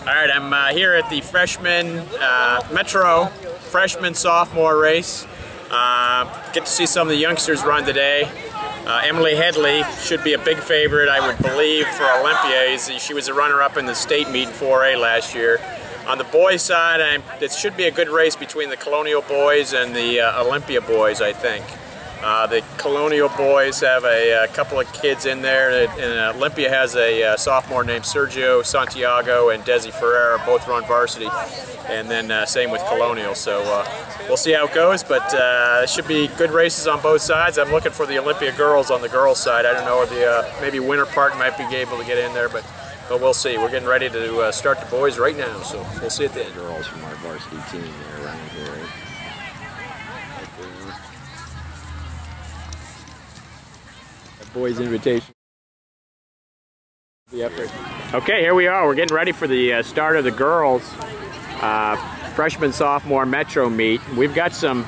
All right, I'm here at the freshman Metro freshman sophomore race. Get to see some of the youngsters run today. Emily Headley should be a big favorite, I would believe, for Olympia. She was a runner-up in the state meet in 4A last year. On the boys' side, it should be a good race between the Colonial boys and the Olympia boys, I think. The Colonial boys have a couple of kids in there, and Olympia has a sophomore named Sergio Santiago and Desi Ferreira, both run varsity, and then same with Colonial. So we'll see how it goes, but it should be good races on both sides. I'm looking for the Olympia girls on the girls' side. I don't know, maybe Winter Park might be able to get in there, but we'll see. We're getting ready to start the boys right now, so we'll see at the end. Girls from our varsity team there around here, right? Boys' invitation. Okay, here we are. We're getting ready for the start of the girls' freshman sophomore Metro meet. We've got some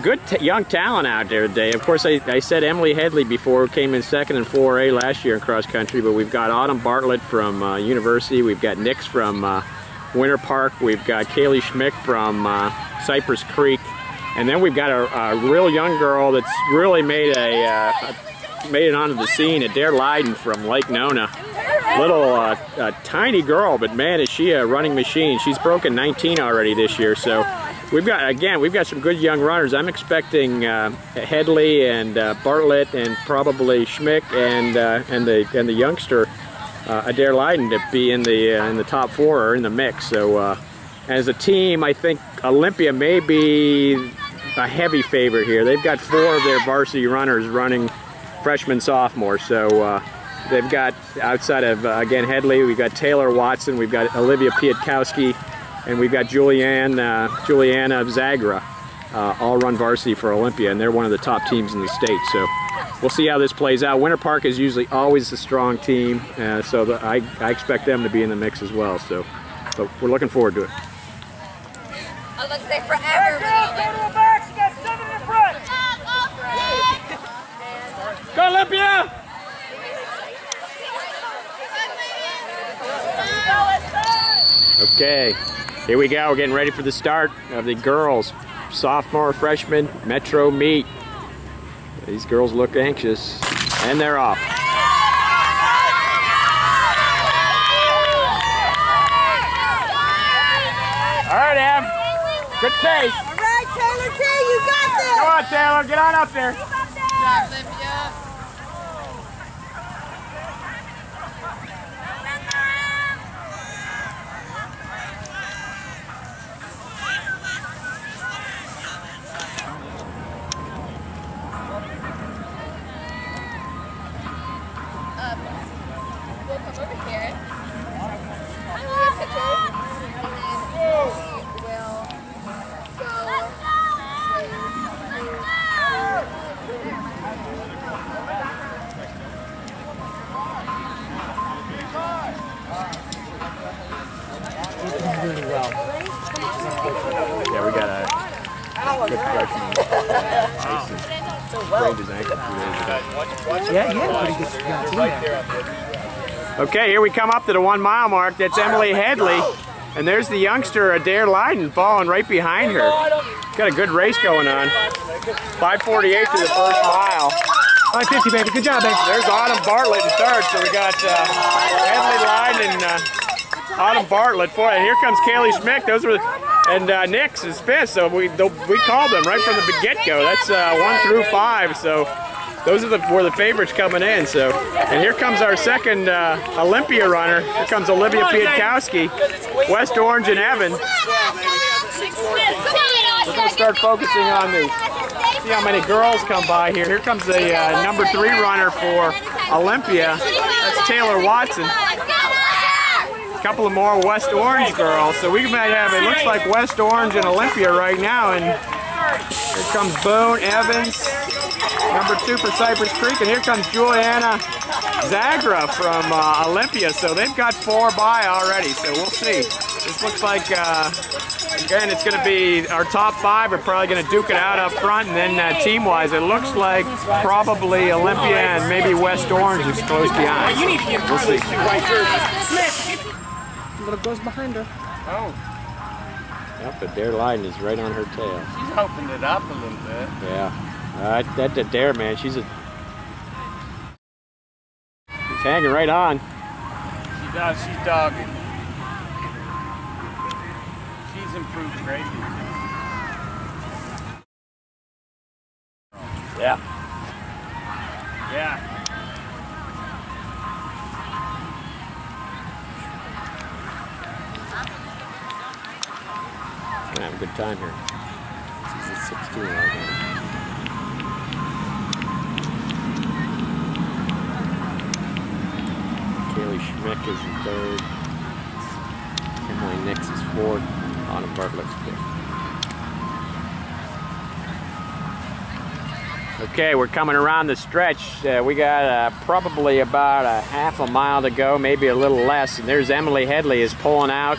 good young talent out there today. Of course, I said Emily Headley before, came in second in 4A last year in cross country, but we've got Autumn Bartlett from University. We've got Nix from Winter Park. We've got Kaylee Schmick from Cypress Creek, and then we've got a real young girl that's really made it onto the scene, Adair Leiden from Lake Nona. Little tiny girl, but man, is she a running machine. She's broken 19 already this year, so we've got some good young runners. I'm expecting Headley and Bartlett and probably Schmick and the youngster Adair Leiden to be in the top four or in the mix. So as a team, I think Olympia may be a heavy favorite here. They've got 4 of their varsity runners running freshman sophomore, so they've got, outside of again Headley, we've got Taylor Watson, we've got Olivia Pietkowski, and we've got Juliana Zagra, all run varsity for Olympia, and they're one of the top teams in the state. So we'll see how this plays out. Winter Park is usually always a strong team, so I expect them to be in the mix as well. So we're looking forward to it. I look say forever. Go Olympia! Okay, here we go. We're getting ready for the start of the girls' sophomore freshman Metro meet. These girls look anxious, and they're off. All right, Em. Good pace. All right, Taylor T, you got this. Come on, Taylor, get on up there. We'll come over here. I will get pictures. And then we'll Really well. Yeah, we got a good freshman. Sprained his ankle 2 days ago. Yeah, he had a pretty good team. Okay, here we come up to the 1 mile mark. That's Emily Headley. And there's the youngster Adair Leiden following right behind her. Got a good race going on. 5:48 to the first mile. 5:50, baby. Good job, baby. There's Autumn Bartlett in third. So we got Headley Leiden and Autumn Bartlett for it. And here comes Kaylee Schmick. Those were, and Nix is fifth. So we called them right from the get-go. That's 1 through 5. So those were the favorites coming in. So, and here comes our second Olympia runner. Here comes Olivia Pietkowski, West Orange and Evan. We're going to start focusing on these. See how many girls come by here. Here comes the number 3 runner for Olympia. That's Taylor Watson. A couple of more West Orange girls. So we might have, it looks like West Orange and Olympia right now. And here comes Boone Evans, number 2 for Cypress Creek. And here comes Juliana Zagra from Olympia. So they've got 4 by already. So we'll see. This looks like, again, it's going to be our top 5 are probably going to duke it out up front, and then team-wise, it looks like probably Olympia and maybe West Orange is close behind. We'll see. Little goes behind her. Oh, Yep, the Dare Leiden is right on her tail. she's opened it up a little bit. Yeah. That's a Dare, man. She's hanging right on. She does, she's dogging. She's improved greatly. Yeah. Yeah. Gonna have a good time here. She's at 16 right now. Kaylee Schmick is in third. Emily Nix is fourth. Autumn Bartlett's fifth. Okay, we're coming around the stretch. We got probably about a half a mile to go, maybe a little less. And there's Emily Headley is pulling out.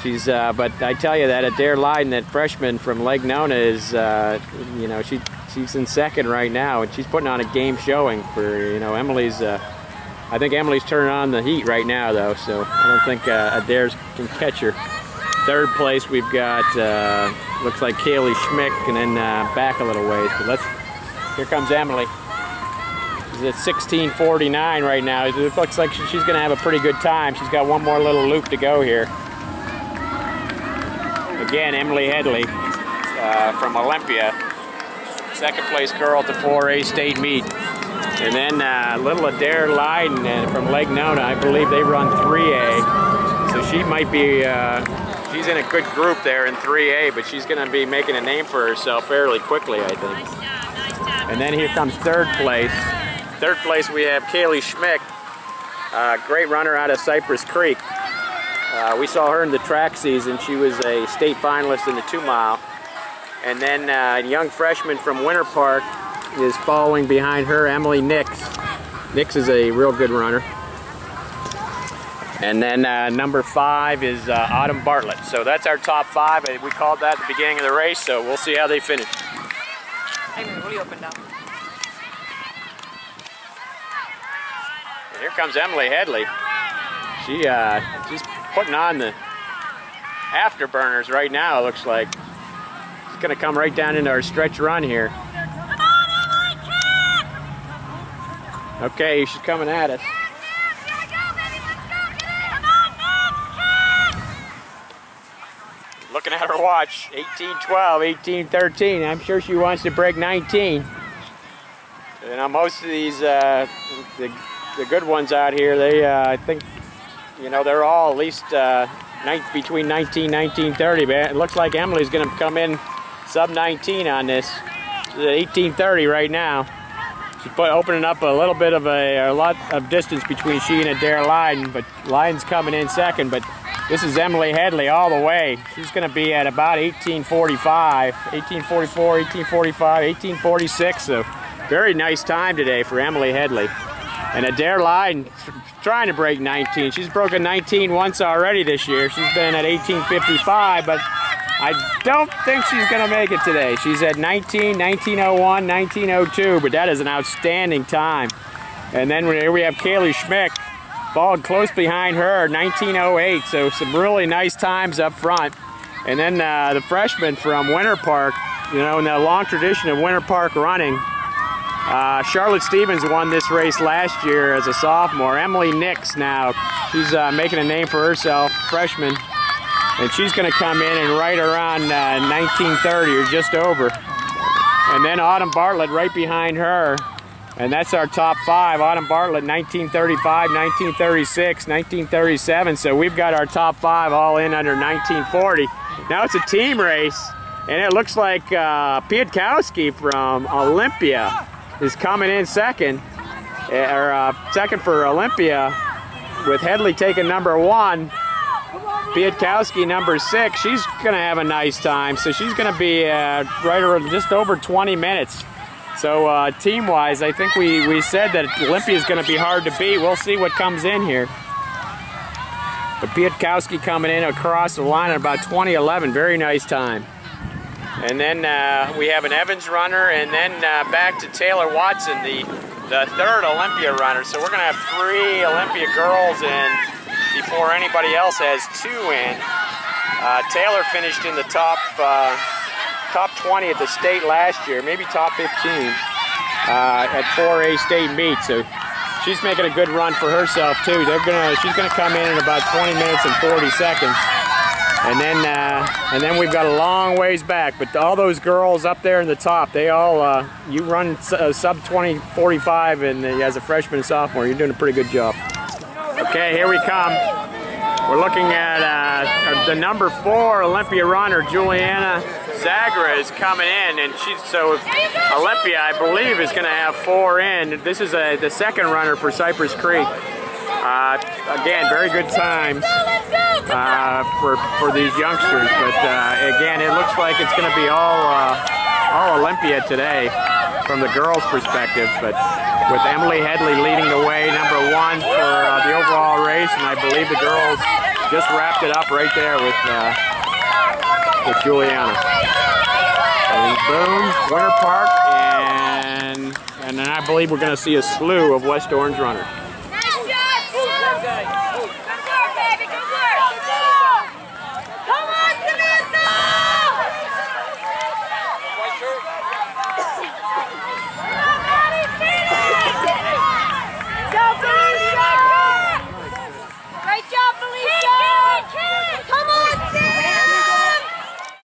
She's, but I tell you that Adair Leiden, that freshman from Lake Nona, is, you know, she's in second right now, and she's putting on a game showing for, you know, Emily's. I think Emily's turning on the heat right now, though, so I don't think Adair's can catch her. Third place, we've got looks like Kaylee Schmick, and then back a little ways. But here comes Emily. She's at 16:49 right now. It looks like she's going to have a pretty good time. She's got one more little loop to go here. Again, Emily Headley from Olympia, second place girl at the 4A state meet. And then little Adair Leiden from Lake Nona, I believe they run 3A. So she might be, she's in a good group there in 3A, but she's going to be making a name for herself fairly quickly, I think. And then here comes third place. Third place we have Kaylee Schmick, great runner out of Cypress Creek. We saw her in the track season. She was a state finalist in the 2-mile. And then a young freshman from Winter Park is following behind her, Emily Nix. Nix is a real good runner. And then number 5 is Autumn Bartlett. So that's our top 5. We called that at the beginning of the race, so we'll see how they finish. Ay, me volví open down. And here comes Emily Headley. She's putting on the afterburners right now, it looks like. She's going to come right down into our stretch run here. Okay, she's coming at us. Looking at her watch, 18:12, 18:13. I'm sure she wants to break 19. You know, most of these, the good ones out here, they, I think, you know, they're all at least between 19 and 19:30. But it looks like Emily's going to come in sub-19 on this. She's at 18:30 right now. She's opening up a little bit of a lot of distance between she and Adair Leiden, but Leiden's coming in second. But this is Emily Headley all the way. She's going to be at about 18:45, 18:44, 18:45, 18:46. So very nice time today for Emily Headley. And Adair Leiden trying to break 19. She's broken 19 once already this year. She's been at 18:55, but I don't think she's going to make it today. She's at 19, 19:01, 19:02, but that is an outstanding time. And then here we have Kaylee Schmick followed close behind her, 19:08, so some really nice times up front. And then the freshman from Winter Park, you know, in the long tradition of Winter Park running, Charlotte Stevens won this race last year as a sophomore. Emily Nix now, she's making a name for herself, freshman. And she's going to come in and right around 19:30 or just over. And then Autumn Bartlett right behind her. And that's our top 5. Autumn Bartlett, 19:35, 19:36, 19:37. So we've got our top 5 all in under 19:40. Now it's a team race. And it looks like Pietkowski from Olympia is coming in second. Or second for Olympia, with Headley taking number 1. Pietkowski, number 6, she's going to have a nice time. So she's going to be right around just over 20 minutes. So team-wise, I think we said that Olympia is going to be hard to beat. We'll see what comes in here. But Pietkowski coming in across the line at about 20:11. Very nice time. And then we have an Evans runner, and then back to Taylor Watson, the third Olympia runner. So we're going to have 3 Olympia girls and before anybody else has 2 in. Taylor finished in the top 20 at the state last year, maybe top 15 at 4A state meet. So she's making a good run for herself too. She's gonna come in about 20 minutes and 40 seconds, and then we've got a long ways back. But all those girls up there in the top, they all you run sub 20:45, and as a freshman and sophomore, you're doing a pretty good job. Okay, here we come. We're looking at the number 4 Olympia runner, Juliana Zagra, is coming in, and so Olympia, I believe, is going to have 4 in. This is the second runner for Cypress Creek. Again, very good time for these youngsters, but again, it looks like it's going to be all Olympia today from the girls' perspective. But with Emily Headley leading the way, number 1 for the overall race, and I believe the girls just wrapped it up right there with Juliana. And boom, Winter Park, and then I believe we're going to see a slew of West Orange runners.